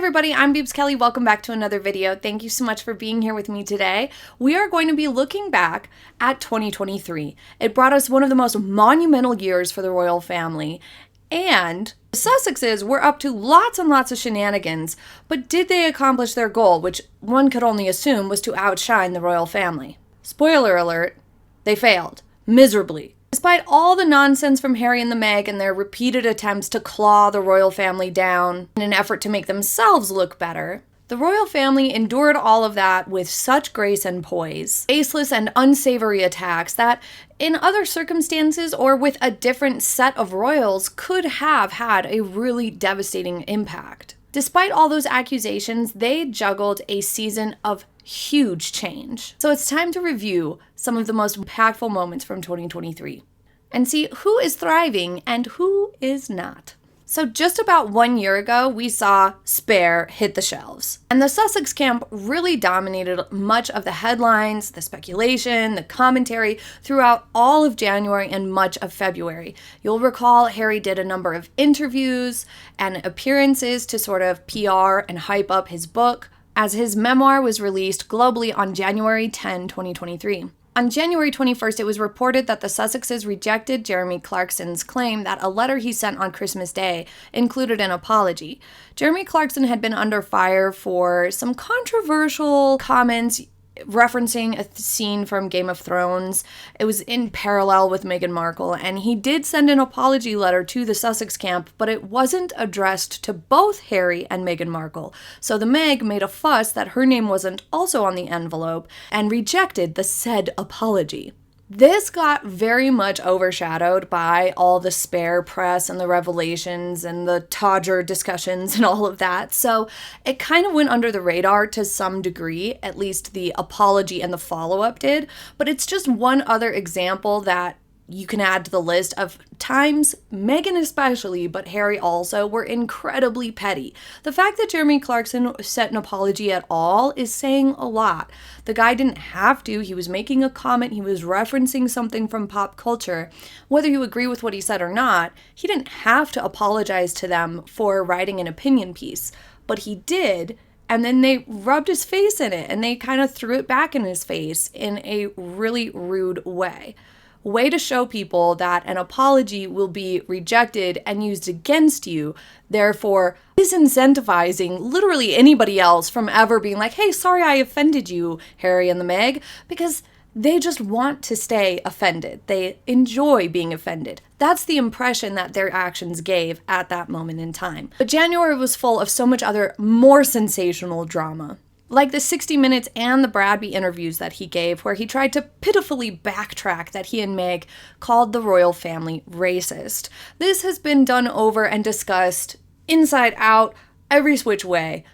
everybody, I'm Beebs Kelley. Welcome back to another video. Thank you so much for being here with me today. We are going to be looking back at 2023. It brought us one of the most monumental years for the royal family, and the Sussexes were up to lots and lots of shenanigans, but did they accomplish their goal, which one could only assume was to outshine the royal family? Spoiler alert, they failed, miserably. Despite all the nonsense from Harry and the Meg and their repeated attempts to claw the royal family down in an effort to make themselves look better, the royal family endured all of that with such grace and poise, baseless and unsavory attacks that, in other circumstances or with a different set of royals, could have had a really devastating impact. Despite all those accusations, they juggled a season of huge change. So it's time to review some of the most impactful moments from 2023 and see who is thriving and who is not. So just about 1 year ago, we saw Spare hit the shelves. And the Sussex camp really dominated much of the headlines, the speculation, the commentary throughout all of January and much of February. You'll recall Harry did a number of interviews and appearances to sort of PR and hype up his book, as his memoir was released globally on January 10, 2023. On January 21st, it was reported that the Sussexes rejected Jeremy Clarkson's claim that a letter he sent on Christmas Day included an apology. Jeremy Clarkson had been under fire for some controversial comments referencing a scene from Game of Thrones. It was in parallel with Meghan Markle, and he did send an apology letter to the Sussex camp, but it wasn't addressed to both Harry and Meghan Markle. So the Meg made a fuss that her name wasn't also on the envelope and rejected the said apology. This got very much overshadowed by all the Spare press and the revelations and the Todger discussions and all of that. So it kind of went under the radar to some degree, at least the apology and the follow-up did. But it's just one other example that you can add to the list of times Meghan especially, but Harry also, were incredibly petty. The fact that Jeremy Clarkson sent an apology at all is saying a lot. The guy didn't have to. He was making a comment. He was referencing something from pop culture. Whether you agree with what he said or not, he didn't have to apologize to them for writing an opinion piece. But he did, and then they rubbed his face in it, and they kind of threw it back in his face in a really rude way. Way to show people that an apology will be rejected and used against you, therefore disincentivizing literally anybody else from ever being like, hey, sorry I offended you, Harry and the Meg, because they just want to stay offended. They enjoy being offended. That's the impression that their actions gave at that moment in time. But January was full of so much other more sensational drama. Like the 60 Minutes and the Bradby interviews that he gave, where he tried to pitifully backtrack that he and Meg called the royal family racist. This has been done over and discussed inside out, every which way.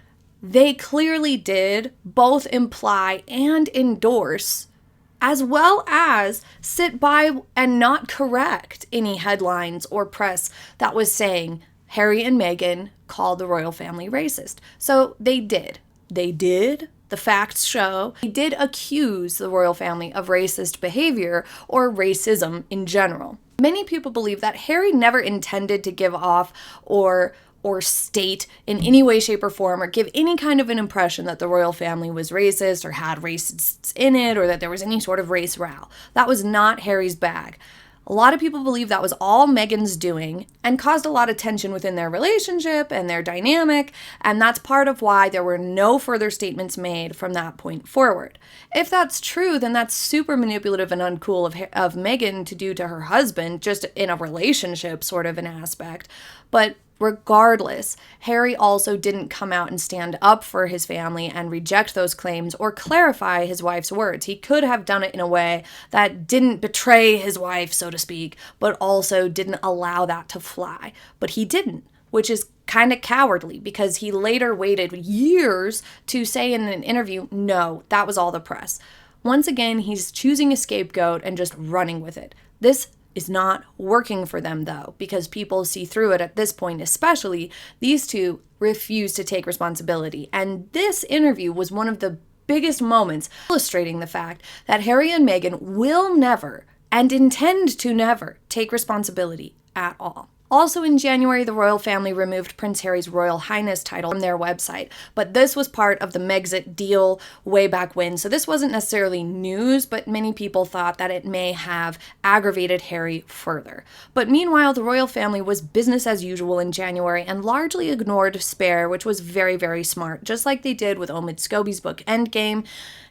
They clearly did both imply and endorse, as well as sit by and not correct any headlines or press that was saying Harry and Meghan called the royal family racist. So they did. The facts show, they did accuse the royal family of racist behavior or racism in general. Many people believe that Harry never intended to give off or state in any way, shape, or form, or give any kind of an impression that the royal family was racist or had racists in it, or that there was any sort of race row. That was not Harry's bag. A lot of people believe that was all Meghan's doing and caused a lot of tension within their relationship and their dynamic, and that's part of why there were no further statements made from that point forward. If that's true, then that's super manipulative and uncool of Meghan to do to her husband, just in a relationship sort of an aspect. But regardless, Harry also didn't come out and stand up for his family and reject those claims or clarify his wife's words. He could have done it in a way that didn't betray his wife, so to speak, but also didn't allow that to fly. But he didn't, which is kind of cowardly, because he later waited years to say in an interview, no, that was all the press. Once again, he's choosing a scapegoat and just running with it. This is not working for them, though, because people see through it at this point. Especially, these two refuse to take responsibility. And this interview was one of the biggest moments illustrating the fact that Harry and Meghan will never, and intend to never, take responsibility at all. Also in January, the royal family removed Prince Harry's Royal Highness title from their website, but this was part of the Megxit deal way back when, so this wasn't necessarily news, but many people thought that it may have aggravated Harry further. But meanwhile, the royal family was business as usual in January and largely ignored Spare, which was very, very smart, just like they did with Omid Scobie's book Endgame.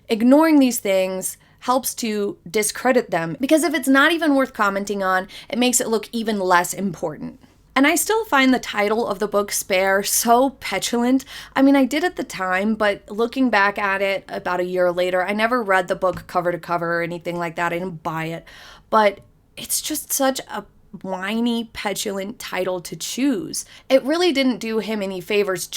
Ignoring these things helps to discredit them, because if it's not even worth commenting on, it makes it look even less important. And I still find the title of the book, Spare, so petulant. I mean, I did at the time, but looking back at it about a year later, I never read the book cover to cover or anything like that. I didn't buy it. But it's just such a whiny, petulant title to choose. It really didn't do him any favors,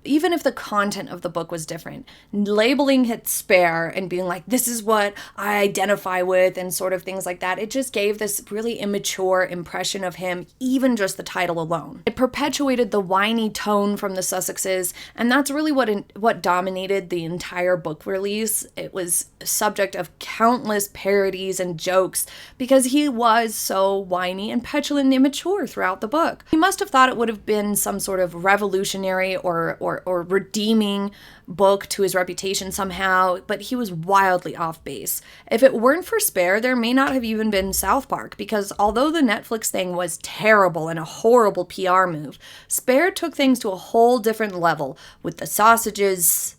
even if the content of the book was different. Labeling it Spare and being like, this is what I identify with and sort of things like that, it just gave this really immature impression of him, even just the title alone. It perpetuated the whiny tone from the Sussexes, and that's really what dominated the entire book release. It was a subject of countless parodies and jokes because he was so whiny and petulant and immature throughout the book. He must have thought it would have been some sort of revolutionary or redeeming book to his reputation somehow, but he was wildly off base. If it weren't for Spare, there may not have even been South Park, because although the Netflix thing was terrible and a horrible PR move, Spare took things to a whole different level with the sausages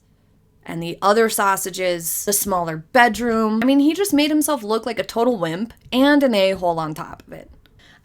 and the other sausages, the smaller bedroom. I mean, he just made himself look like a total wimp and an a-hole on top of it.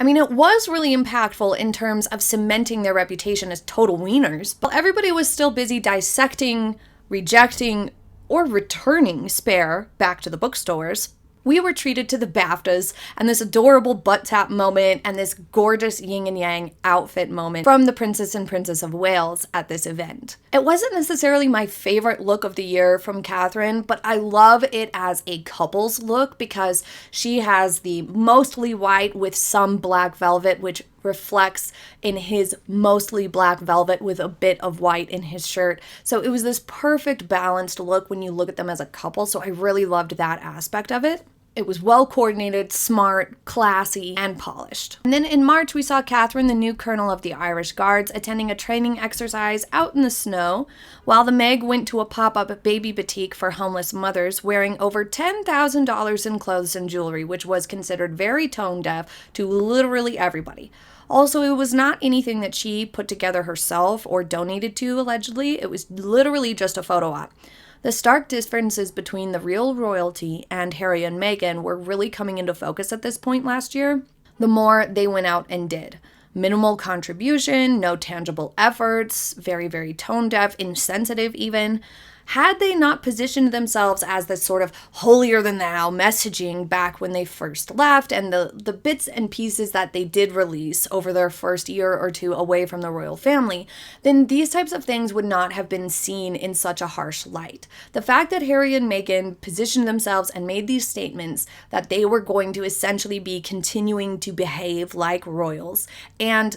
I mean, it was really impactful in terms of cementing their reputation as total wieners, but everybody was still busy dissecting, rejecting, or returning Spare back to the bookstores. We were treated to the BAFTAs and this adorable butt tap moment and this gorgeous yin and yang outfit moment from the Princess and Princess of Wales at this event. It wasn't necessarily my favorite look of the year from Catherine, but I love it as a couple's look because she has the mostly white with some black velvet, which reflects in his mostly black velvet with a bit of white in his shirt. So it was this perfect balanced look when you look at them as a couple, so I really loved that aspect of it. It was well coordinated, smart, classy, and polished. And then in March, we saw Catherine, the new colonel of the Irish Guards, attending a training exercise out in the snow, while the Meg went to a pop-up baby boutique for homeless mothers, wearing over $10,000 in clothes and jewelry, which was considered very tone-deaf to literally everybody. Also, it was not anything that she put together herself or donated to, allegedly. It was literally just a photo op. The stark differences between the real royalty and Harry and Meghan were really coming into focus at this point last year, the more they went out and did. Minimal contribution, no tangible efforts, very, very tone-deaf, insensitive even. Had they not positioned themselves as this sort of holier-than-thou messaging back when they first left, and the bits and pieces that they did release over their first year or two away from the royal family, then these types of things would not have been seen in such a harsh light. The fact that Harry and Meghan positioned themselves and made these statements that they were going to essentially be continuing to behave like royals and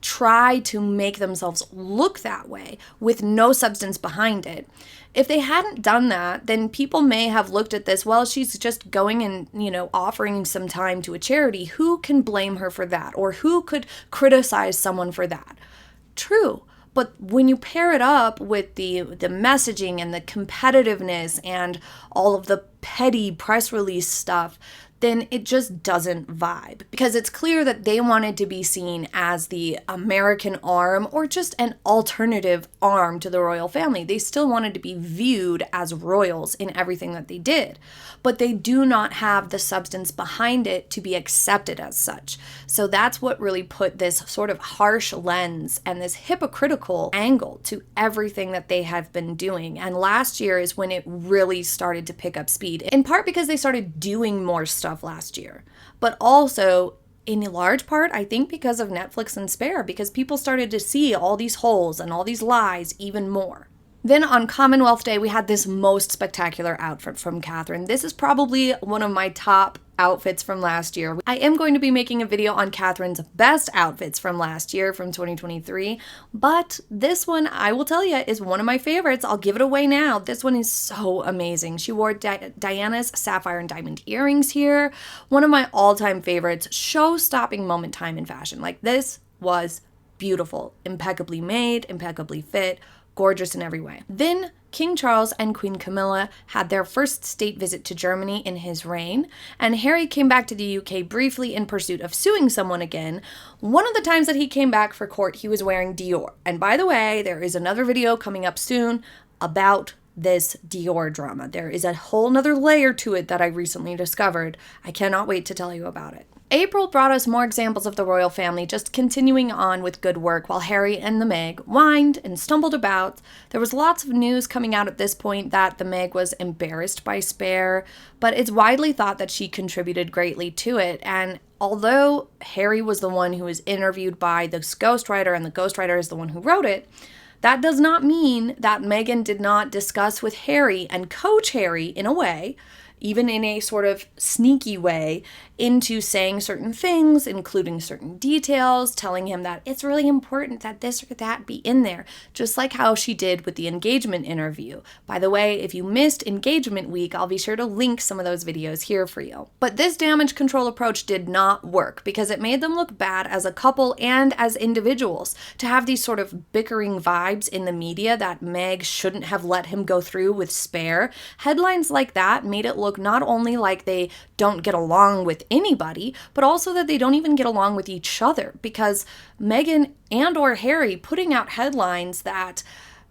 try to make themselves look that way with no substance behind it. If they hadn't done that, then people may have looked at this, well, she's just going and, offering some time to a charity. Who can blame her for that? Or who could criticize someone for that? True. But when you pair it up with the messaging and the competitiveness and all of the petty press release stuff, then it just doesn't vibe. Because it's clear that they wanted to be seen as the American arm or just an alternative arm to the royal family. They still wanted to be viewed as royals in everything that they did. But they do not have the substance behind it to be accepted as such. So that's what really put this sort of harsh lens and this hypocritical angle to everything that they have been doing. And last year is when it really started to pick up speed, in part because they started doing more stuff last year, but also in large part, I think, because of Netflix and Spare, because people started to see all these holes and all these lies even more. Then on Commonwealth Day, we had this most spectacular outfit from Catherine. This is probably one of my top outfits from last year. I am going to be making a video on Catherine's best outfits from last year, from 2023, but this one, I will tell you, is one of my favorites. I'll give it away now. This one is so amazing. She wore Diana's sapphire and diamond earrings here. One of my all-time favorites, show-stopping moment time in fashion. Like, this was beautiful, impeccably made, impeccably fit, gorgeous in every way. Then King Charles and Queen Camilla had their first state visit to Germany in his reign, and Harry came back to the UK briefly in pursuit of suing someone again. One of the times that he came back for court, he was wearing Dior. And by the way, there is another video coming up soon about this Dior drama. There is a whole nother layer to it that I recently discovered. I cannot wait to tell you about it. April brought us more examples of the royal family just continuing on with good work while Harry and the Meg whined and stumbled about. There was lots of news coming out at this point that the Meg was embarrassed by Spare, but it's widely thought that she contributed greatly to it. And although Harry was the one who was interviewed by this ghostwriter and the ghostwriter is the one who wrote it, that does not mean that Meghan did not discuss with Harry and coach Harry in a way, even in a sort of sneaky way, into saying certain things, including certain details, telling him that it's really important that this or that be in there, just like how she did with the engagement interview. By the way, if you missed engagement week, I'll be sure to link some of those videos here for you. But this damage control approach did not work because it made them look bad as a couple and as individuals. To have these sort of bickering vibes in the media that Meg shouldn't have let him go through with Spare, headlines like that made it look not only like they don't get along with anybody, but also that they don't even get along with each other, because Meghan and or Harry putting out headlines that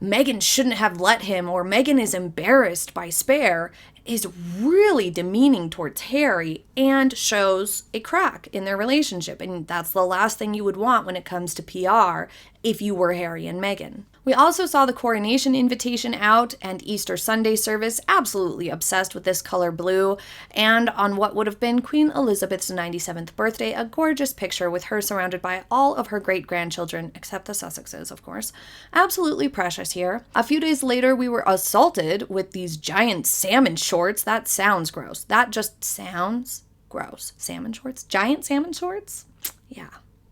Meghan shouldn't have let him or Meghan is embarrassed by Spare is really demeaning towards Harry and shows a crack in their relationship. And that's the last thing you would want when it comes to PR if you were Harry and Meghan. We also saw the Coronation invitation out and Easter Sunday service, absolutely obsessed with this color blue, and on what would have been Queen Elizabeth's 97th birthday, a gorgeous picture with her surrounded by all of her great-grandchildren, except the Sussexes, of course. Absolutely precious here. A few days later, we were assaulted with these giant salmon shorts. That sounds gross. That just sounds gross. Salmon shorts? Giant salmon shorts? Yeah.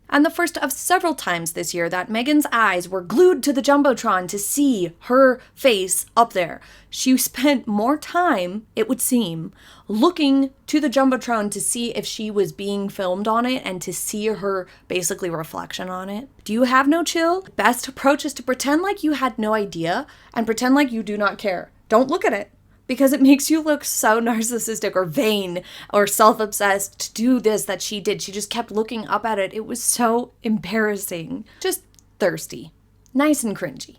And the first of several times this year that Meghan's eyes were glued to the Jumbotron to see her face up there. She spent more time, it would seem, looking to the Jumbotron to see if she was being filmed on it and to see her basically reflection on it. Do you have no chill? Best approach is to pretend like you had no idea and pretend like you do not care. Don't look at it, because it makes you look so narcissistic or vain or self-obsessed to do this that she did. She just kept looking up at it. It was so embarrassing. Just thirsty. Nice and cringy.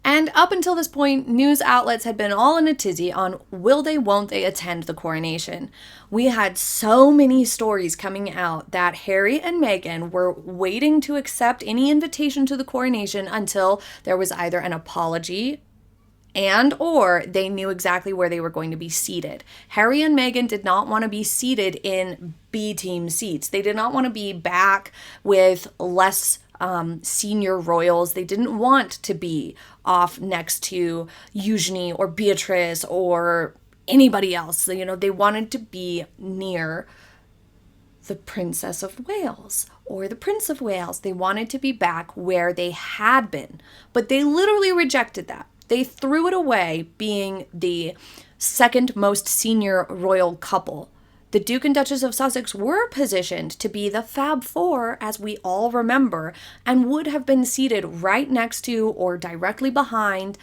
And up until this point, news outlets had been all in a tizzy on will they, won't they attend the coronation. We had so many stories coming out that Harry and Meghan were waiting to accept any invitation to the coronation until there was either an apology and or they knew exactly where they were going to be seated. Harry and Meghan did not want to be seated in B-team seats. They did not want to be back with less senior royals. They didn't want to be off next to Eugenie or Beatrice or anybody else. You know, they wanted to be near the Princess of Wales or the Prince of Wales. They wanted to be back where they had been, but they literally rejected that. They threw it away being the second most senior royal couple. The Duke and Duchess of Sussex were positioned to be the Fab Four, as we all remember, and would have been seated right next to or directly behind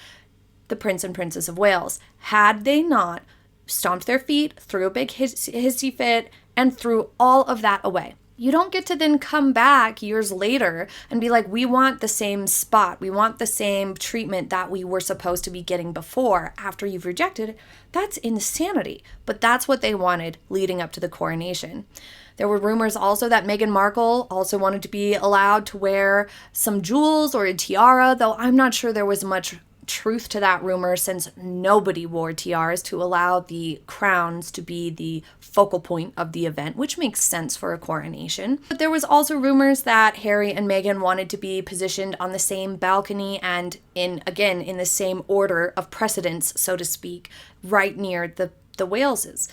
the Prince and Princess of Wales, had they not stomped their feet, threw a big hissy fit, and threw all of that away. You don't get to then come back years later and be like, we want the same spot. We want the same treatment that we were supposed to be getting before after you've rejected it. That's insanity. But that's what they wanted leading up to the coronation. There were rumors also that Meghan Markle also wanted to be allowed to wear some jewels or a tiara, though I'm not sure there was much truth to that rumor since nobody wore tiaras to allow the crowns to be the focal point of the event, which makes sense for a coronation. But there was also rumors that Harry and Meghan wanted to be positioned on the same balcony and in the same order of precedence, so to speak, right near the Waleses.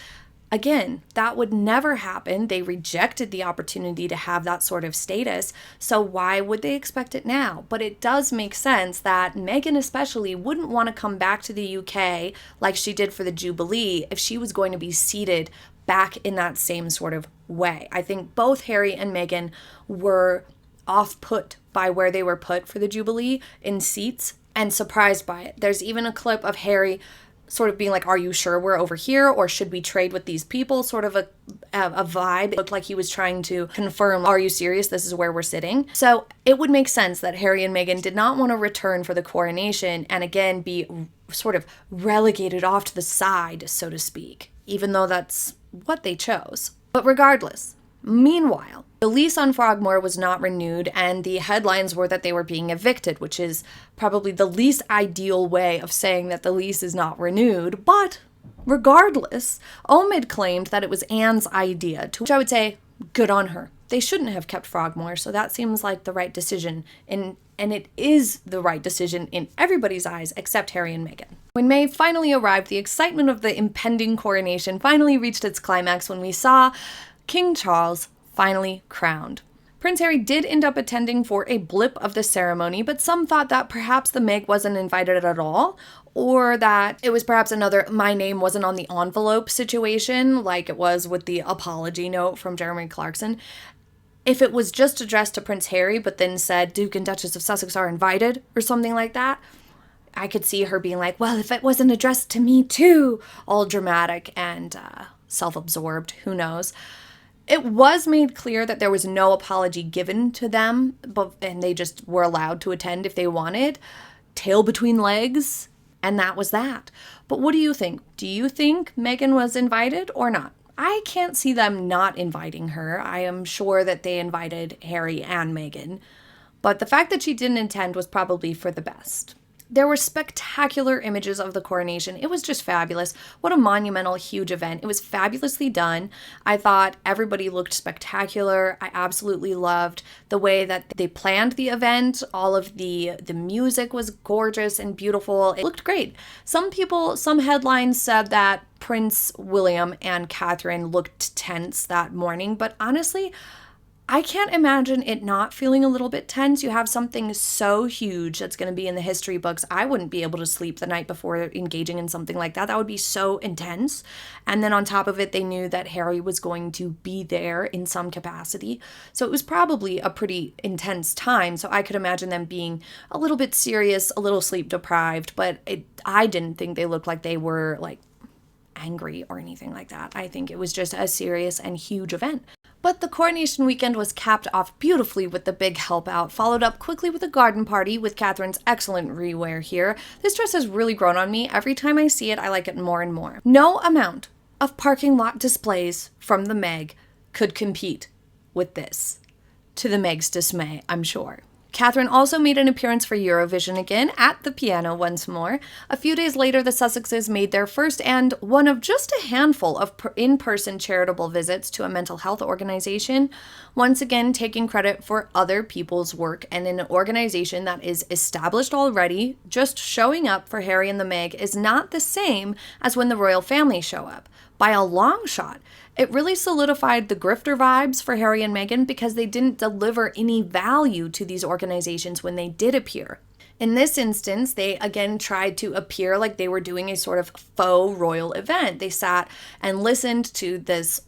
Again, that would never happen. They rejected the opportunity to have that sort of status, so why would they expect it now? But it does make sense that Meghan especially wouldn't want to come back to the UK like she did for the Jubilee if she was going to be seated back in that same sort of way. I think both Harry and Meghan were off-put by where they were put for the Jubilee in seats and surprised by it. There's even a clip of Harry sort of being like, are you sure we're over here, or should we trade with these people? Sort of a vibe. It looked like he was trying to confirm, are you serious? This is where we're sitting. So it would make sense that Harry and Meghan did not want to return for the coronation and again be sort of relegated off to the side, so to speak, even though that's what they chose. But regardless, meanwhile, the lease on Frogmore was not renewed, and the headlines were that they were being evicted, which is probably the least ideal way of saying that the lease is not renewed. But regardless, Omid claimed that it was Anne's idea, to which I would say, good on her. They shouldn't have kept Frogmore, so that seems like the right decision, and it is the right decision in everybody's eyes except Harry and Meghan. When May finally arrived, the excitement of the impending coronation finally reached its climax when we saw King Charles finally crowned. Prince Harry did end up attending for a blip of the ceremony, but some thought that perhaps the Meg wasn't invited at all, or that it was perhaps another my name wasn't on the envelope situation, like it was with the apology note from Jeremy Clarkson. If it was just addressed to Prince Harry, but then said Duke and Duchess of Sussex are invited, or something like that, I could see her being like, well, if it wasn't addressed to me too, all dramatic and self-absorbed, who knows. It was made clear that there was no apology given to them, and they just were allowed to attend if they wanted. Tail between legs, and that was that. But what do you think? Do you think Meghan was invited or not? I can't see them not inviting her. I am sure that they invited Harry and Meghan, but the fact that she didn't attend was probably for the best. There were spectacular images of the coronation. It was just fabulous. What a monumental, huge event. It was fabulously done. I thought everybody looked spectacular. I absolutely loved the way that they planned the event. All of the music was gorgeous and beautiful. It looked great. Some headlines said that Prince William and Catherine looked tense that morning, but honestly, I can't imagine it not feeling a little bit tense. You have something so huge that's going to be in the history books. I wouldn't be able to sleep the night before engaging in something like that. That would be so intense. And then on top of it, they knew that Harry was going to be there in some capacity. So it was probably a pretty intense time. So I could imagine them being a little bit serious, a little sleep deprived, but I didn't think they looked like they were like angry or anything like that. I think it was just a serious and huge event. But the coronation weekend was capped off beautifully with the big help out, followed up quickly with a garden party with Catherine's excellent rewear here. This dress has really grown on me. Every time I see it, I like it more and more. No amount of parking lot displays from the Meg could compete with this, to the Meg's dismay, I'm sure. Catherine also made an appearance for Eurovision again, at the piano once more. A few days later, the Sussexes made their first and one of just a handful of in-person charitable visits to a mental health organization, once again taking credit for other people's work, and in an organization that is established already. Just showing up for Harry and the Meg is not the same as when the royal family show up. By a long shot. It really solidified the grifter vibes for Harry and Meghan because they didn't deliver any value to these organizations when they did appear. In this instance, they again tried to appear like they were doing a sort of faux royal event. They sat and listened to these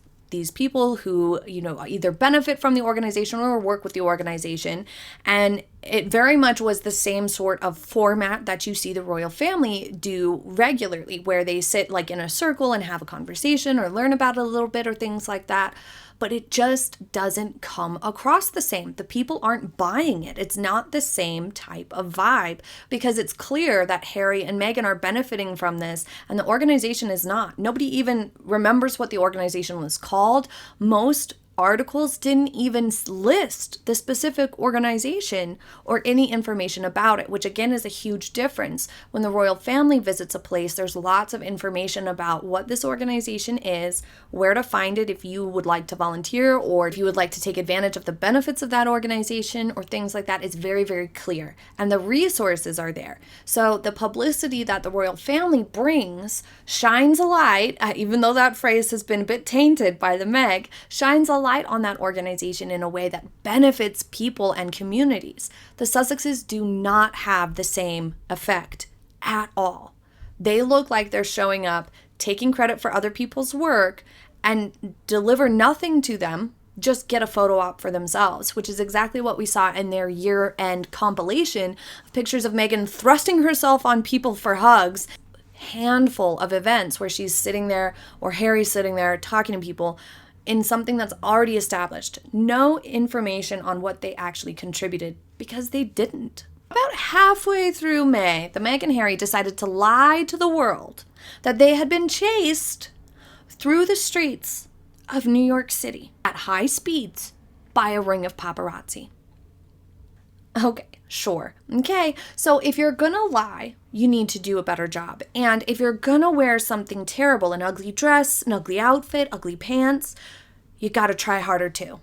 people who, either benefit from the organization or work with the organization. And it very much was the same sort of format that you see the royal family do regularly, where they sit like in a circle and have a conversation or learn about it a little bit or things like that. But it just doesn't come across the same. The people aren't buying it. It's not the same type of vibe because it's clear that Harry and Meghan are benefiting from this and the organization is not. Nobody even remembers what the organization was called. Most articles didn't even list the specific organization or any information about it, which again is a huge difference. When the royal family visits a place, there's lots of information about what this organization is, where to find it if you would like to volunteer or if you would like to take advantage of the benefits of that organization or things like that. Is very, very clear. And the resources are there. So the publicity that the royal family brings shines a light, even though that phrase has been a bit tainted by the Meg, shines a light on that organization in a way that benefits people and communities. The Sussexes do not have the same effect at all. They look like they're showing up, taking credit for other people's work, and deliver nothing to them, just get a photo op for themselves, which is exactly what we saw in their year-end compilation of pictures of Meghan thrusting herself on people for hugs. Handful of events where she's sitting there or Harry's sitting there talking to people in something that's already established. No information on what they actually contributed because they didn't. About halfway through May, the Meg and Harry decided to lie to the world that they had been chased through the streets of New York City at high speeds by a ring of paparazzi. Okay, sure. Okay, so if you're gonna lie, you need to do a better job. And if you're gonna wear something terrible, an ugly dress, an ugly outfit, ugly pants, you gotta try harder too.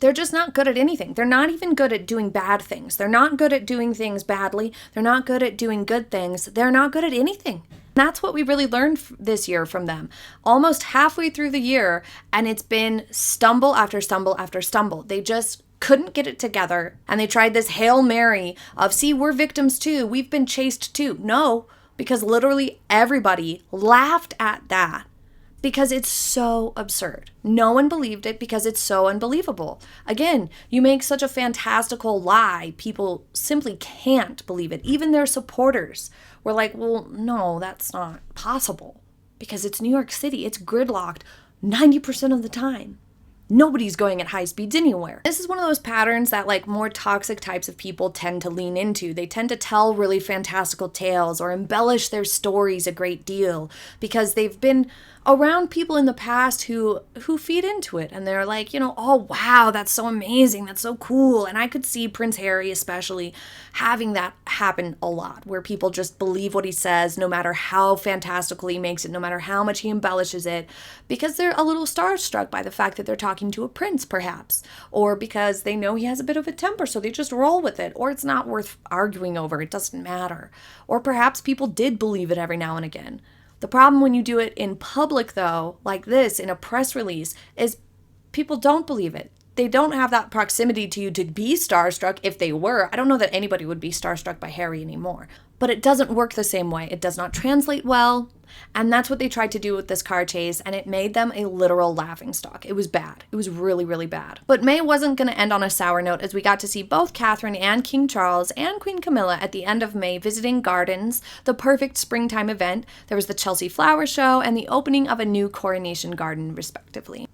They're just not good at anything. They're not even good at doing bad things. They're not good at doing things badly. They're not good at doing good things. They're not good at anything. That's what we really learned this year from them. Almost halfway through the year, and it's been stumble after stumble after stumble. They just couldn't get it together, and they tried this Hail Mary of, see, we're victims too. We've been chased too. No, because literally everybody laughed at that because it's so absurd. No one believed it because it's so unbelievable. Again, you make such a fantastical lie, people simply can't believe it. Even their supporters were like, well, no, that's not possible because it's New York City. It's gridlocked 90% of the time. Nobody's going at high speeds anywhere. This is one of those patterns that like more toxic types of people tend to lean into. They tend to tell really fantastical tales or embellish their stories a great deal because they've been around people in the past who feed into it, and they're like, oh wow, that's so amazing, that's so cool. And I could see Prince Harry especially having that happen a lot, where people just believe what he says no matter how fantastical he makes it, no matter how much he embellishes it, because they're a little starstruck by the fact that they're talking to a prince perhaps, or because they know he has a bit of a temper, so they just roll with it, or it's not worth arguing over, it doesn't matter. Or perhaps people did believe it every now and again. The problem when you do it in public, though, like this, in a press release, is people don't believe it. They don't have that proximity to you to be starstruck. If they were, I don't know that anybody would be starstruck by Harry anymore. But it doesn't work the same way. It does not translate well. And that's what they tried to do with this car chase, and it made them a literal laughingstock. It was bad. It was really, really bad. But May wasn't going to end on a sour note, as we got to see both Catherine and King Charles and Queen Camilla at the end of May visiting gardens, the perfect springtime event. There was the Chelsea Flower Show and the opening of a new Coronation garden, respectively.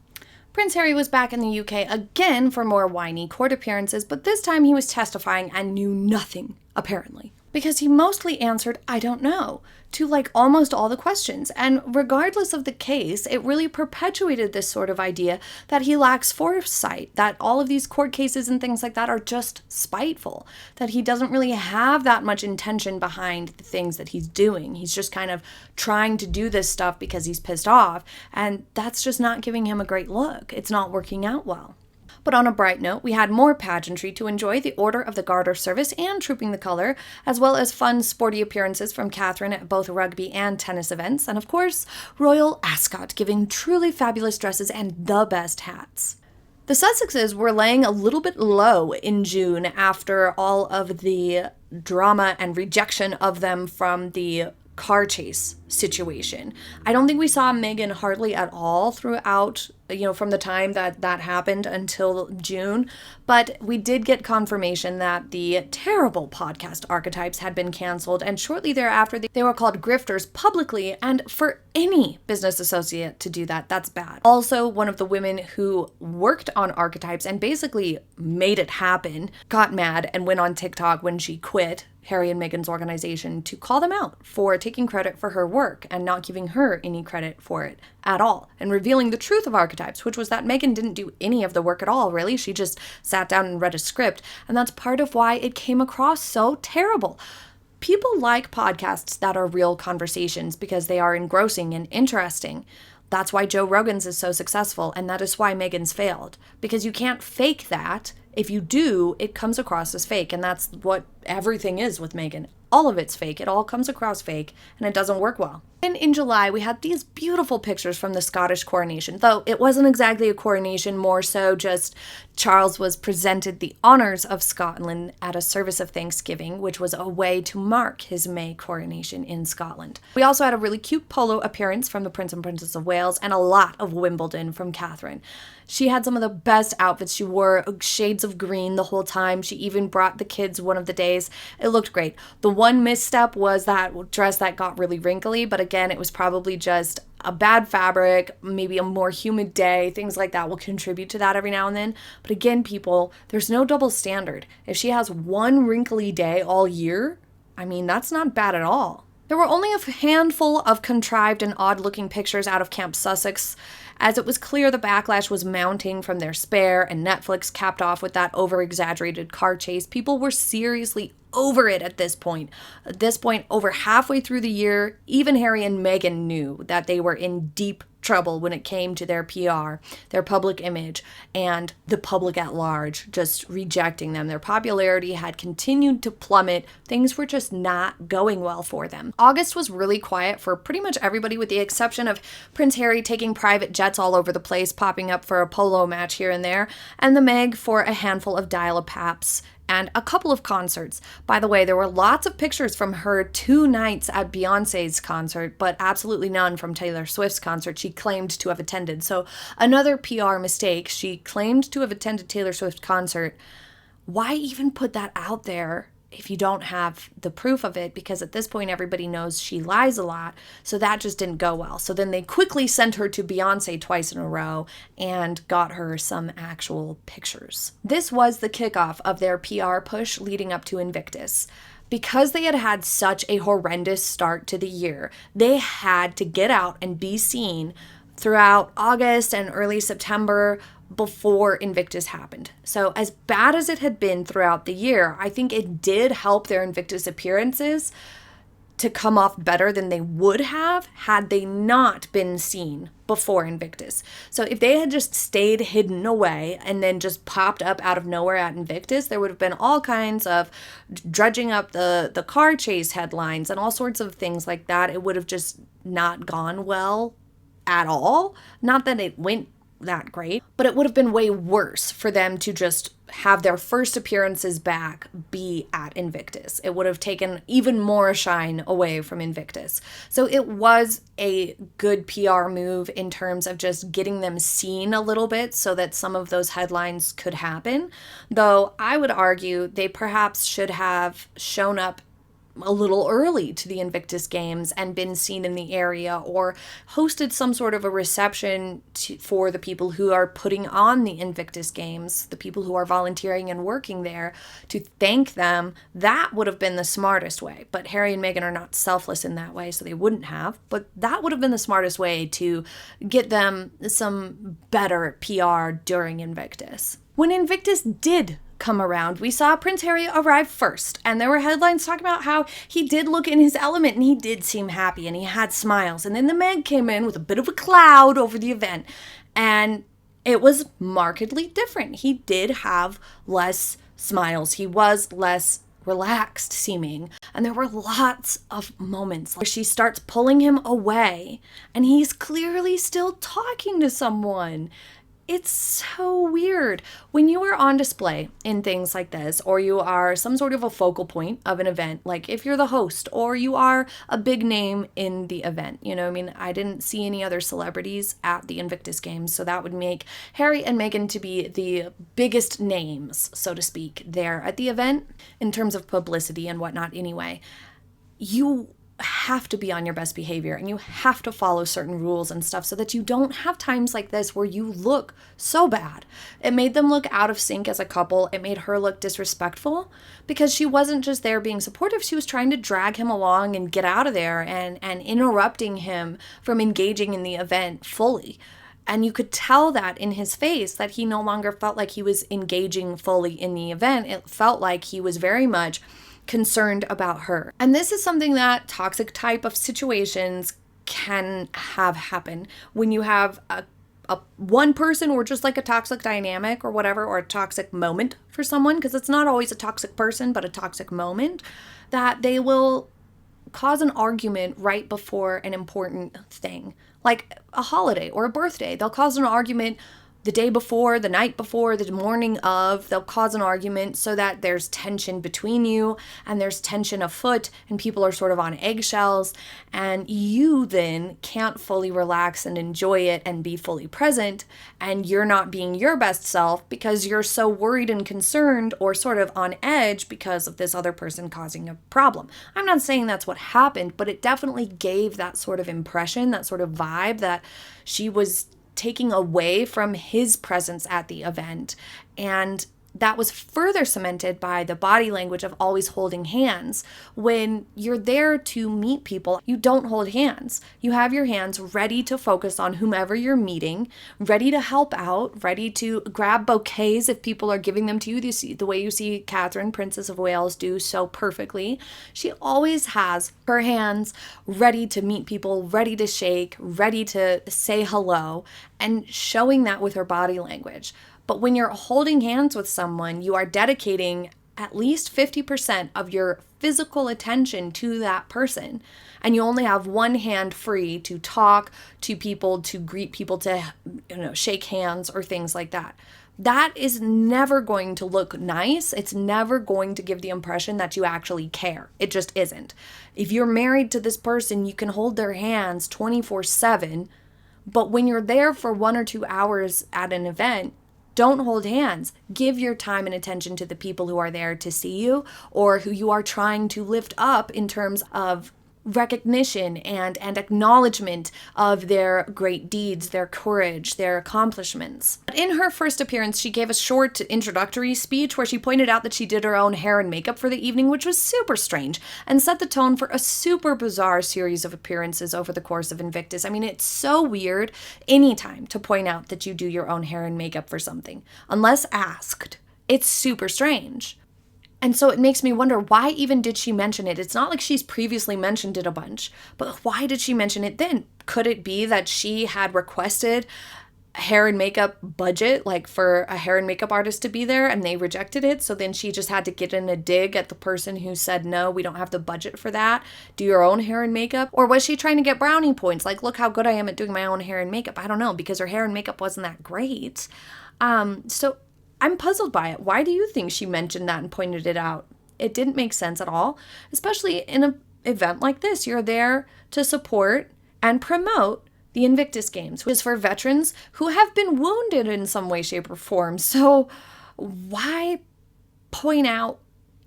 Prince Harry was back in the UK again for more whiny court appearances, but this time he was testifying and knew nothing, apparently. Because he mostly answered, I don't know, to like almost all the questions. And regardless of the case, it really perpetuated this sort of idea that he lacks foresight, that all of these court cases and things like that are just spiteful, that he doesn't really have that much intention behind the things that he's doing. He's just kind of trying to do this stuff because he's pissed off, and that's just not giving him a great look. It's not working out well. But on a bright note, we had more pageantry to enjoy, the Order of the Garter service and Trooping the Colour, as well as fun sporty appearances from Catherine at both rugby and tennis events, and of course, Royal Ascot giving truly fabulous dresses and the best hats. The Sussexes were laying a little bit low in June after all of the drama and rejection of them from the car chase situation. I don't think we saw Meghan hardly at all throughout, from the time that happened until June, but we did get confirmation that the terrible podcast Archetypes had been canceled, and shortly thereafter they were called grifters publicly, and for any business associate to do that, that's bad. Also, one of the women who worked on Archetypes and basically made it happen got mad and went on TikTok when she quit Harry and Meghan's organization to call them out for taking credit for her work and not giving her any credit for it at all, and revealing the truth of Archetypes Archetypes, which was that Meghan didn't do any of the work at all, really. She just sat down and read a script. And that's part of why it came across so terrible. People like podcasts that are real conversations because they are engrossing and interesting. That's why Joe Rogan's is so successful, and that is why Meghan's failed. Because you can't fake that. If you do, it comes across as fake, and that's what everything is with Meghan. All of it's fake. It all comes across fake, and it doesn't work well. And in July, we had these beautiful pictures from the Scottish coronation, though it wasn't exactly a coronation, more so just Charles was presented the honours of Scotland at a service of Thanksgiving, which was a way to mark his May coronation in Scotland. We also had a really cute polo appearance from the Prince and Princess of Wales, and a lot of Wimbledon from Catherine. She had some of the best outfits. She wore shades of green the whole time. She even brought the kids one of the days. It looked great. The one misstep was that dress that got really wrinkly, but again, it was probably just a bad fabric, maybe a more humid day. Things like that will contribute to that every now and then. But again, people, there's no double standard. If she has one wrinkly day all year, I mean, that's not bad at all. There were only a handful of contrived and odd-looking pictures out of Camp Sussex, as it was clear the backlash was mounting from their Spare, and Netflix capped off with that over-exaggerated car chase. People were seriously over it at this point. At this point, over halfway through the year, even Harry and Meghan knew that they were in deep trouble when it came to their PR, their public image, and the public at large just rejecting them. Their popularity had continued to plummet. Things were just not going well for them. August was really quiet for pretty much everybody, with the exception of Prince Harry taking private jets all over the place, popping up for a polo match here and there, and the Meg for a handful of dial-a-paps and a couple of concerts. By the way, there were lots of pictures from her 2 nights at Beyonce's concert, but absolutely none from Taylor Swift's concert she claimed to have attended. So another PR mistake. She claimed to have attended Taylor Swift's concert. Why even put that out there if you don't have the proof of it? Because at this point, everybody knows she lies a lot. So that just didn't go well. So then they quickly sent her to Beyonce twice in a row and got her some actual pictures. This was the kickoff of their PR push leading up to Invictus. Because they had had such a horrendous start to the year, they had to get out and be seen throughout August and early September before Invictus happened. So as bad as it had been throughout the year, I think it did help their Invictus appearances to come off better than they would have had they not been seen before Invictus. So if they had just stayed hidden away and then just popped up out of nowhere at Invictus, there would have been all kinds of dredging up the car chase headlines and all sorts of things like that. It would have just not gone well at all. Not that it went that great, but it would have been way worse for them to just have their first appearances back be at Invictus. It would have taken even more shine away from Invictus. So it was a good PR move in terms of just getting them seen a little bit so that some of those headlines could happen. Though I would argue they perhaps should have shown up a little early to the Invictus Games and been seen in the area, or hosted some sort of a reception for the people who are putting on the Invictus Games, the people who are volunteering and working there, to thank them. That would have been the smartest way. But Harry and Meghan are not selfless in that way, so they wouldn't have. But that would have been the smartest way to get them some better PR during Invictus. When Invictus did come around, we saw Prince Harry arrive first, and there were headlines talking about how he did look in his element and he did seem happy and he had smiles. And then the Meg came in with a bit of a cloud over the event, and it was markedly different. He did have less smiles. He was less relaxed seeming, and there were lots of moments where she starts pulling him away and he's clearly still talking to someone. It's so weird. When you are on display in things like this, or you are some sort of a focal point of an event, like if you're the host or you are a big name in the event, you know, I mean, I didn't see any other celebrities at the Invictus Games, so that would make Harry and Meghan to be the biggest names, so to speak, there at the event in terms of publicity and whatnot anyway. You have to be on your best behavior and you have to follow certain rules and stuff so that you don't have times like this where you look so bad. It made them look out of sync as a couple. It made her look disrespectful because she wasn't just there being supportive. She was trying to drag him along and get out of there and interrupting him from engaging in the event fully. And you could tell that in his face, that he no longer felt like he was engaging fully in the event. It felt like he was very much concerned about her. And this is something that toxic type of situations can have happen when you have a one person, or just like a toxic dynamic or whatever, or a toxic moment for someone, because it's not always a toxic person, but a toxic moment, that they will cause an argument right before an important thing, like a holiday or a birthday. They'll cause an argument the day before, the night before, the morning of. They'll cause an argument so that there's tension between you, and there's tension afoot, and people are sort of on eggshells, and you then can't fully relax and enjoy it and be fully present, and you're not being your best self because you're so worried and concerned, or sort of on edge because of this other person causing a problem. I'm not saying that's what happened, but it definitely gave that sort of impression, that sort of vibe, that she was taking away from his presence at the event. And that was further cemented by the body language of always holding hands. When you're there to meet people, you don't hold hands. You have your hands ready to focus on whomever you're meeting, ready to help out, ready to grab bouquets if people are giving them to you. The way you see Catherine, Princess of Wales, do so perfectly. She always has her hands ready to meet people, ready to shake, ready to say hello, and showing that with her body language. But when you're holding hands with someone, you are dedicating at least 50% of your physical attention to that person. And you only have one hand free to talk to people, to greet people, to shake hands or things like that. That is never going to look nice. It's never going to give the impression that you actually care. It just isn't. If you're married to this person, you can hold their hands 24/7. But when you're there for 1 or 2 hours at an event, don't hold hands. Give your time and attention to the people who are there to see you, or who you are trying to lift up in terms of recognition and acknowledgement of their great deeds, their courage, their accomplishments. In her first appearance, she gave a short introductory speech where she pointed out that she did her own hair and makeup for the evening, which was super strange and set the tone for a super bizarre series of appearances over the course of Invictus. I mean, it's so weird anytime to point out that you do your own hair and makeup for something, unless asked. It's super strange. And so it makes me wonder, why even did she mention it? It's not like she's previously mentioned it a bunch, but why did she mention it then? Could it be that she had requested a hair and makeup budget, like for a hair and makeup artist to be there, and they rejected it? So then she just had to get in a dig at the person who said, no, we don't have the budget for that. Do your own hair and makeup. Or was she trying to get brownie points? Like, look how good I am at doing my own hair and makeup. I don't know, because her hair and makeup wasn't that great. So I'm puzzled by it. Why do you think she mentioned that and pointed it out? It didn't make sense at all, especially in an event like this. You're there to support and promote the Invictus Games, which is for veterans who have been wounded in some way, shape, or form. So why point out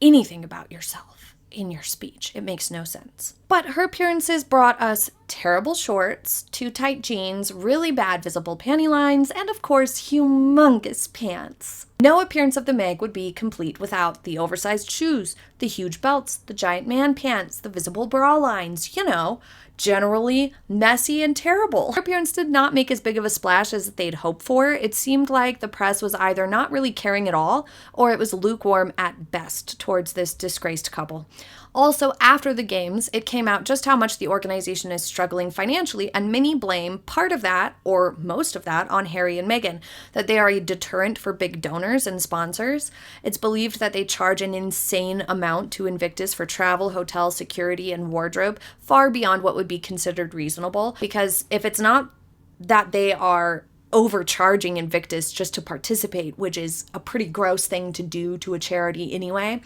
anything about yourself in your speech? It makes no sense. But her appearances brought us terrible shorts, too tight jeans, really bad visible panty lines, and of course, humongous pants. No appearance of the Meg would be complete without the oversized shoes, the huge belts, the giant man pants, the visible bra lines, generally messy and terrible. Her appearance did not make as big of a splash as they'd hoped for. It seemed like the press was either not really caring at all, or it was lukewarm at best towards this disgraced couple. Also, after the games, it came out just how much the organization is struggling financially, and many blame part of that, or most of that, on Harry and Meghan, that they are a deterrent for big donors and sponsors. It's believed that they charge an insane amount to Invictus for travel, hotel, security, and wardrobe, far beyond what would be considered reasonable, because if it's not that they are overcharging Invictus just to participate, which is a pretty gross thing to do to a charity anyway,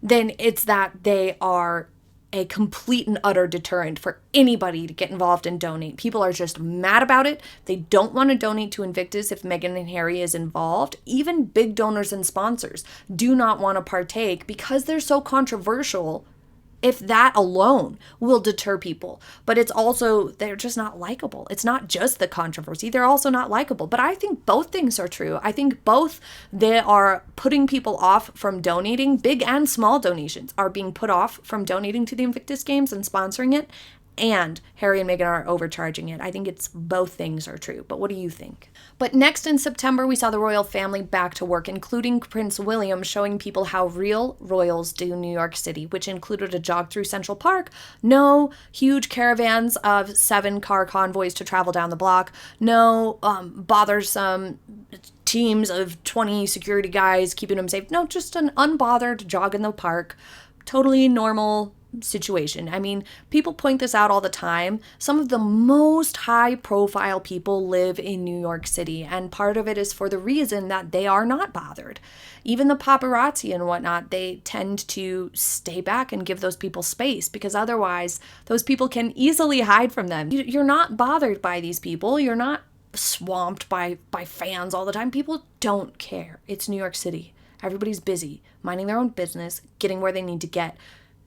then it's that they are a complete and utter deterrent for anybody to get involved and donate. People are just mad about it. They don't want to donate to Invictus if Meghan and Harry is involved. Even big donors and sponsors do not want to partake because they're so controversial. If that alone will deter people. But it's also, they're just not likable. It's not just the controversy. They're also not likable. But I think both things are true. I think both they are putting people off from donating. Big and small donations are being put off from donating to the Invictus Games and sponsoring it. and Harry and Meghan are overcharging it. I think it's both things are true, but what do you think? But next in September, we saw the royal family back to work, including Prince William showing people how real royals do New York City, which included a jog through Central Park, no huge caravans of 7-car convoys to travel down the block, no bothersome teams of 20 security guys keeping them safe. No, just an unbothered jog in the park. Totally normal situation. I mean, people point this out all the time. Some of the most high-profile people live in New York City, and part of it is for the reason that they are not bothered. Even the paparazzi and whatnot, they tend to stay back and give those people space, because otherwise those people can easily hide from them. You're not bothered by these people. You're not swamped by fans all the time. People don't care. It's New York City. Everybody's busy, minding their own business, getting where they need to get.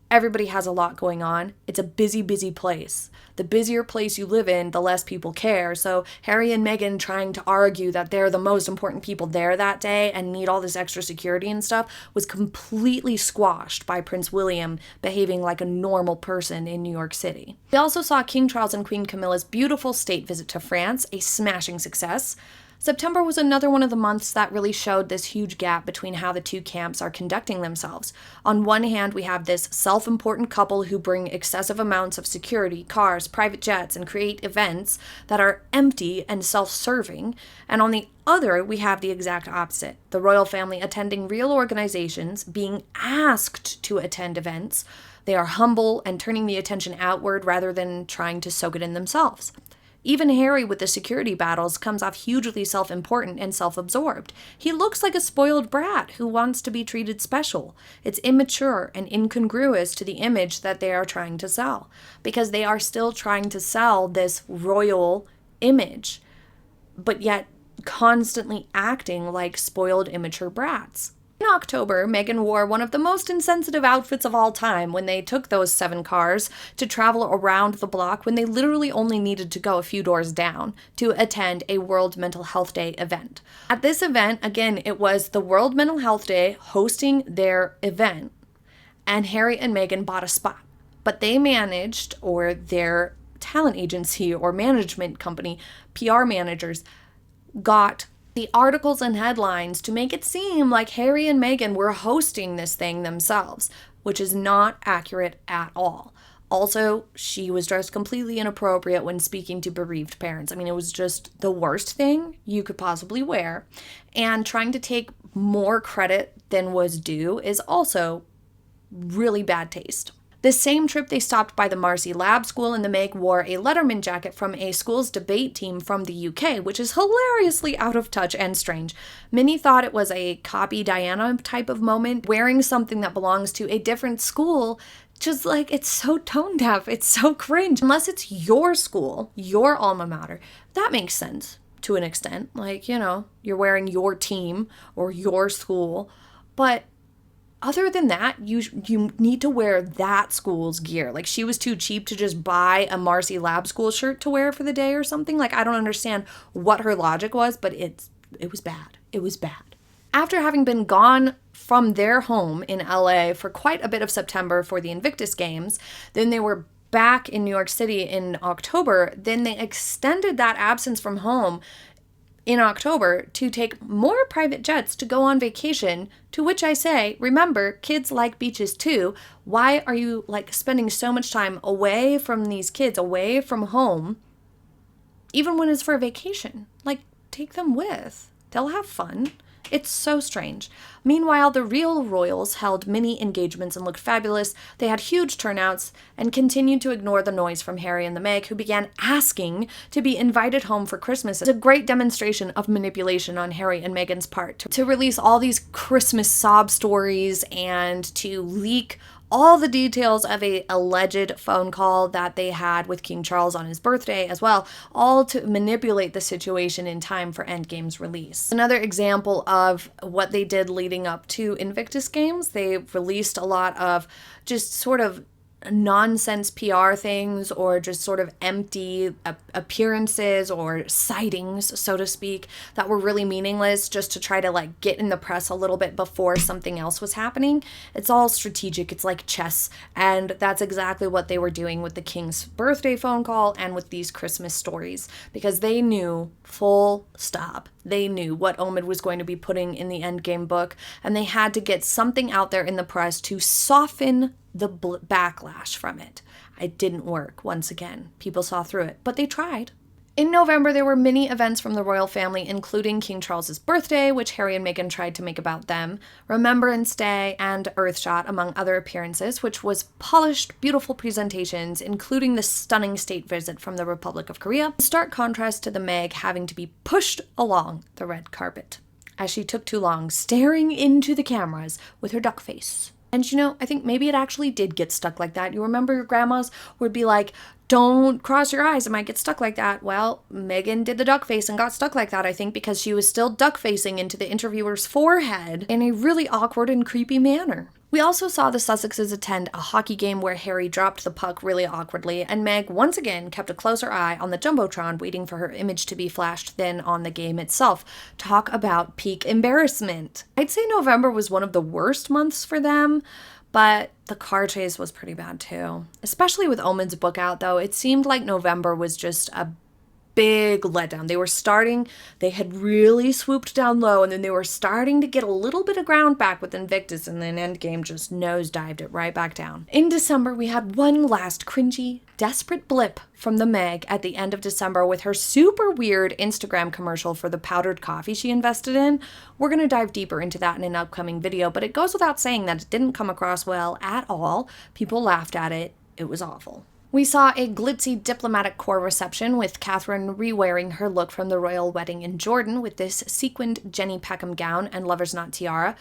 Everybody has a lot going on. It's a busy, busy place. The busier place you live in, the less people care. So Harry and Meghan trying to argue that they're the most important people there that day and need all this extra security and stuff was completely squashed by Prince William behaving like a normal person in New York City. We also saw King Charles and Queen Camilla's beautiful state visit to France, a smashing success. September was another one of the months that really showed this huge gap between how the two camps are conducting themselves. On one hand, we have this self-important couple who bring excessive amounts of security, cars, private jets, and create events that are empty and self-serving. And on the other, we have the exact opposite. The royal family attending real organizations, being asked to attend events. They are humble and turning the attention outward rather than trying to soak it in themselves. Even Harry with the security battles comes off hugely self-important and self-absorbed. He looks like a spoiled brat who wants to be treated special. It's immature and incongruous to the image that they are trying to sell, because they are still trying to sell this royal image, but yet constantly acting like spoiled, immature brats. In October, Meghan wore one of the most insensitive outfits of all time when they took those 7 cars to travel around the block when they literally only needed to go a few doors down to attend a World Mental Health Day event. At this event, again, it was the World Mental Health Day hosting their event, and Harry and Meghan bought a spot. But they managed, or their talent agency or management company, PR managers, got the articles and headlines to make it seem like Harry and Meghan were hosting this thing themselves, which is not accurate at all. Also, she was dressed completely inappropriate when speaking to bereaved parents. I mean, it was just the worst thing you could possibly wear. And trying to take more credit than was due is also really bad taste. The same trip, they stopped by the Marcy Lab School, and the Meg wore a Letterman jacket from a school's debate team from the UK, which is hilariously out of touch and strange. Many thought it was a copy Diana type of moment, wearing something that belongs to a different school. Just like, it's so tone deaf, it's so cringe. Unless it's your school, your alma mater, that makes sense to an extent. Like, you know, you're wearing your team or your school, but other than that, you need to wear that school's gear. Like, she was too cheap to just buy a Marcy Lab School shirt to wear for the day or something. Like, I don't understand what her logic was, but it was bad. It was bad. After having been gone from their home in LA for quite a bit of September for the Invictus Games, then they were back in New York City in October. Then they extended that absence from home in October to take more private jets to go on vacation, to which I say, remember, kids like beaches too. Why are you spending so much time away from these kids, away from home, even when it's for a vacation? Take them with. They'll have fun. It's so strange. Meanwhile, the real royals held many engagements and looked fabulous. They had huge turnouts and continued to ignore the noise from Harry and the Meg, who began asking to be invited home for Christmas. It's a great demonstration of manipulation on Harry and Meghan's part to release all these Christmas sob stories and to leak all the details of a alleged phone call that they had with King Charles on his birthday as well, all to manipulate the situation in time for Endgame's release. Another example of what they did leading up to Invictus Games, they released a lot of just sort of nonsense PR things or just sort of empty appearances or sightings, so to speak, that were really meaningless just to try to like get in the press a little bit before something else was happening. It's all strategic. It's like chess. And that's exactly what they were doing with the king's birthday phone call and with these Christmas stories, because they knew, full stop, they knew what Omid was going to be putting in the Endgame book, and they had to get something out there in the press to soften the backlash from it. It didn't work. Once again, people saw through it, but they tried. In November, there were many events from the royal family, including King Charles's birthday, which Harry and Meghan tried to make about them, Remembrance Day, and Earthshot, among other appearances, which was polished, beautiful presentations, including the stunning state visit from the Republic of Korea, in stark contrast to the Meg having to be pushed along the red carpet, as she took too long staring into the cameras with her duck face. And you know, I think maybe it actually did get stuck like that. You remember your grandmas would be like, don't cross your eyes, it might get stuck like that. Well, Meghan did the duck face and got stuck like that, I think, because she was still duck facing into the interviewer's forehead in a really awkward and creepy manner. We also saw the Sussexes attend a hockey game where Harry dropped the puck really awkwardly, and Meg once again kept a closer eye on the Jumbotron, waiting for her image to be flashed then on the game itself. Talk about peak embarrassment. I'd say November was one of the worst months for them, but the car chase was pretty bad too. Especially with Omid's book out, though, it seemed like November was just a big letdown. They had really swooped down low, and then they were starting to get a little bit of ground back with Invictus, and then Endgame just nosedived it right back down. In December, we had one last cringy, desperate blip from the Meg at the end of December with her super weird Instagram commercial for the powdered coffee she invested in. We're going to dive deeper into that in an upcoming video, but it goes without saying that it didn't come across well at all. People laughed at it. It was awful. We saw a glitzy diplomatic corps reception with Catherine re-wearing her look from the royal wedding in Jordan with this sequined Jenny Peckham gown and lover's knot tiara.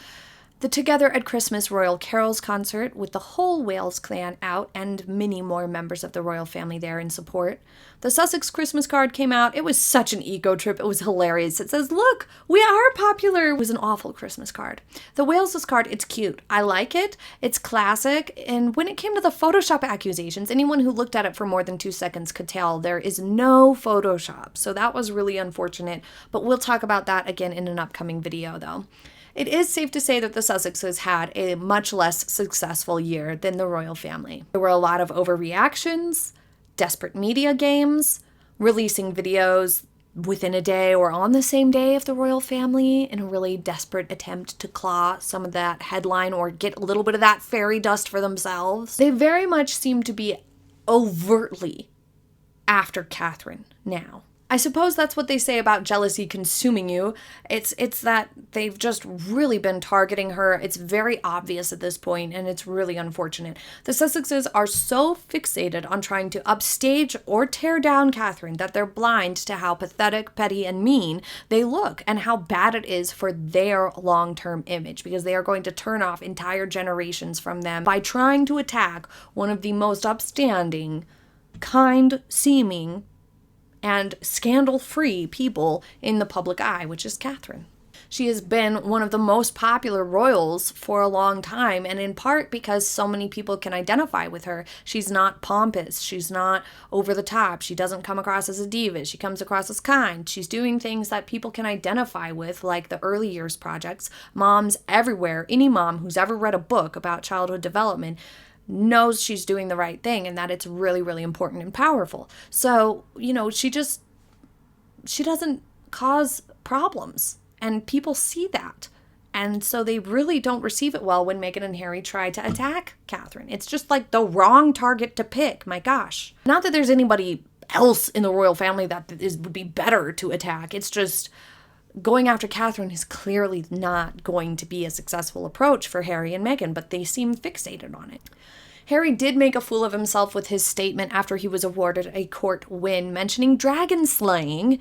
The Together at Christmas Royal Carols concert with the whole Wales clan out and many more members of the royal family there in support. The Sussex Christmas card came out. It was such an ego trip. It was hilarious. It says, "Look, we are popular." It was an awful Christmas card. The Wales' card, it's cute. I like it. It's classic. And when it came to the Photoshop accusations, anyone who looked at it for more than 2 seconds could tell there is no Photoshop. So that was really unfortunate. But we'll talk about that again in an upcoming video, though. It is safe to say that the Sussexes had a much less successful year than the royal family. There were a lot of overreactions, desperate media games, releasing videos within a day or on the same day of the royal family in a really desperate attempt to claw some of that headline or get a little bit of that fairy dust for themselves. They very much seem to be overtly after Catherine now. I suppose that's what they say about jealousy consuming you. It's that they've just really been targeting her. It's very obvious at this point, and it's really unfortunate. The Sussexes are so fixated on trying to upstage or tear down Catherine that they're blind to how pathetic, petty, and mean they look and how bad it is for their long-term image, because they are going to turn off entire generations from them by trying to attack one of the most upstanding, kind-seeming, and scandal-free people in the public eye, which is Catherine. She has been one of the most popular royals for a long time, and in part because so many people can identify with her. She's not pompous. She's not over the top. She doesn't come across as a diva. She comes across as kind. She's doing things that people can identify with, like the early years projects. Moms everywhere, any mom who's ever read a book about childhood development knows she's doing the right thing and that it's really, really important and powerful. So, you know, she doesn't cause problems, and people see that. And so they really don't receive it well when Meghan and Harry try to attack Catherine. It's just like the wrong target to pick. My gosh. Not that there's anybody else in the royal family that would be better to attack. It's just going after Catherine is clearly not going to be a successful approach for Harry and Meghan, but they seem fixated on it. Harry did make a fool of himself with his statement after he was awarded a court win, mentioning dragon slaying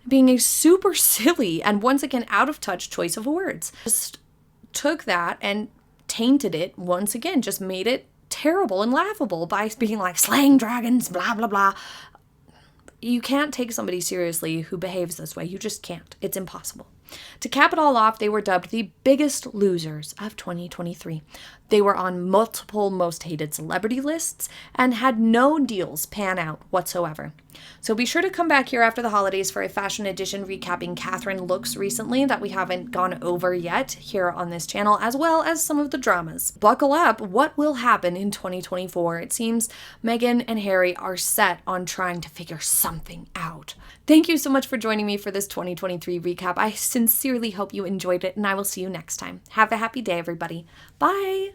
being a super silly and once again out of touch choice of words. Just took that and tainted it once again, just made it terrible and laughable by being like slaying dragons, blah, blah, blah. You can't take somebody seriously who behaves this way. You just can't. It's impossible. To cap it all off, they were dubbed the biggest losers of 2023. They were on multiple most hated celebrity lists and had no deals pan out whatsoever. So be sure to come back here after the holidays for a fashion edition recapping Catherine looks recently that we haven't gone over yet here on this channel, as well as some of the dramas. Buckle up, what will happen in 2024? It seems Meghan and Harry are set on trying to figure something out. Thank you so much for joining me for this 2023 recap. I sincerely hope you enjoyed it, and I will see you next time. Have a happy day, everybody. Bye!